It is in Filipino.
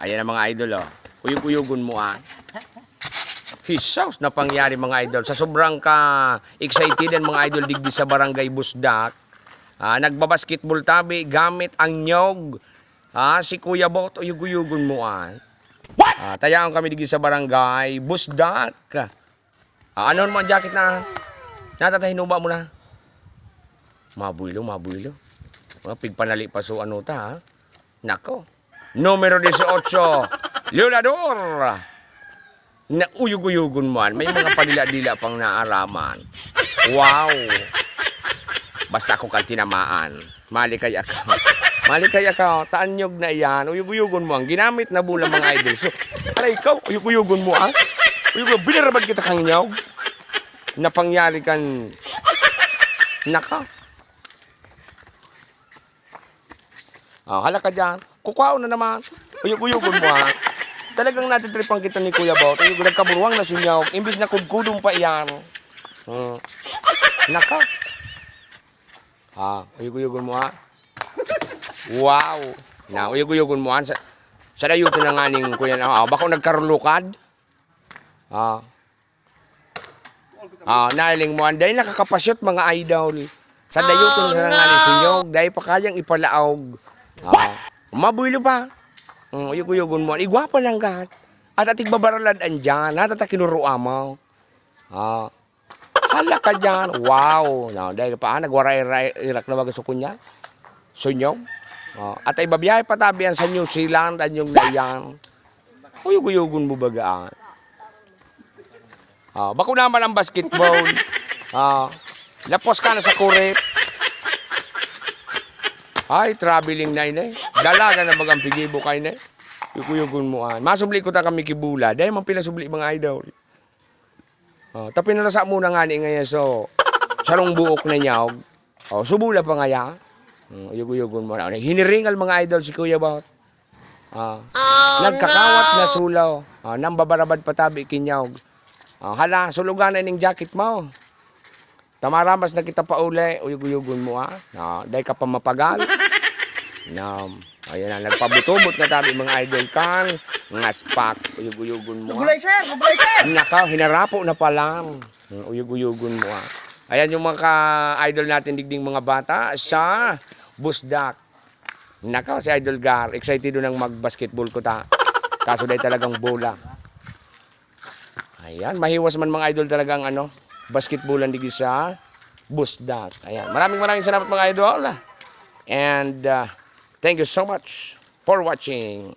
Ayan ang mga idol, oh. Uyug-uyugon mo, ah. Hisaws na pangyari, mga idol. Sa sobrang ka-excited mga idol digdi sa barangay Busdak. Nagbabasketball tabi gamit ang nyog. Si Kuya Bot, uyug-uyugon mo, ah. Tayaan kami digdi sa barangay Busdak. Ano naman jacket na? Natatahinuba mo na. Mabuilo. Mga pigpanali pa so ano ta, ha? Nako. Numero 18, Lulador. Na uyug-uyugon mo. May mga padila-dila pang naaraman. Wow. Basta ako kang tinamaan. Malikay ako. Taanyog na yan. Uyug-uyugon mo. Ang ginamit na bulang mga idol. So, aray ikaw, uyug-uyugon mo, ha? Binarabad kita kang nyog. Napangyari kan. Naka. Halaka dyan. Kukwao na naman. Uyug-uyugon mo, ha? Talagang natitripang kita ni Kuya Bot. Nagkaburuang na sinyog. Imbis na kudkudong pa iyan. Naka. Uyug-uyugon mo, ha? Wow. Uyug-uyugon mo, ha? Sa dayutin na nga ning Kuya na. Bako nagkarulukad. Nailing mo. Dahil nakakapasyot mga idol. Sa dayutin na nga ning sinyog. Dahil pa kayang ipalaog. Mabuilo pa. Uyug-uyugon mo. Igwapa lang gat. At ating babaralad andyan. At kinuruan mo. Hala ka dyan. Wow. Dahil pa nagwaray-irak na baga sukunya. Sunyog. At ay babiyahe patabihan sa New Zealand. Anyong dayan. Uyug-uyugon mo bagaan. Bako naman ang basketball. Lapos ka na sa kurit. Ay, traveling na ina. Dalaga na bagang pigibo kay na. Uyug-uyugon mo. Masubli ko ta kami kibula. Dahil mang pinasubli mga idol. Tapi narasa muna nga ni ngayon. So, sarong buok na niya. Subula pa nga ya. Uyug-uyugon mo. Hiniringal mga idol si Kuya Bot. Nagkakawat na sulaw. Nang babarabad patabi kinyaw. Hala, sulugan na ning jacket mo. Tamaramas na kita pa uli, uyug-uyugon mo, ha? Dahil ka pa mapagal. Ayan na, nagpabutubot na tabi mga idol kan. Ngaspak, uyug-uyugon mo, ha? Gulay, sir! Naka, hinarapo na pa lang. Uyug-uyugon mo, ha? Ayan yung mga idol natin digding mga bata sa Busdak. Naka, si Idol Gar, excited nang mag-basketball ko ta. Kaso dahil talagang bola. Ayan, mahiwas man mga idol talagang basketballan digi sa Busdak. Ayan. Maraming salamat mga idol. And thank you so much for watching.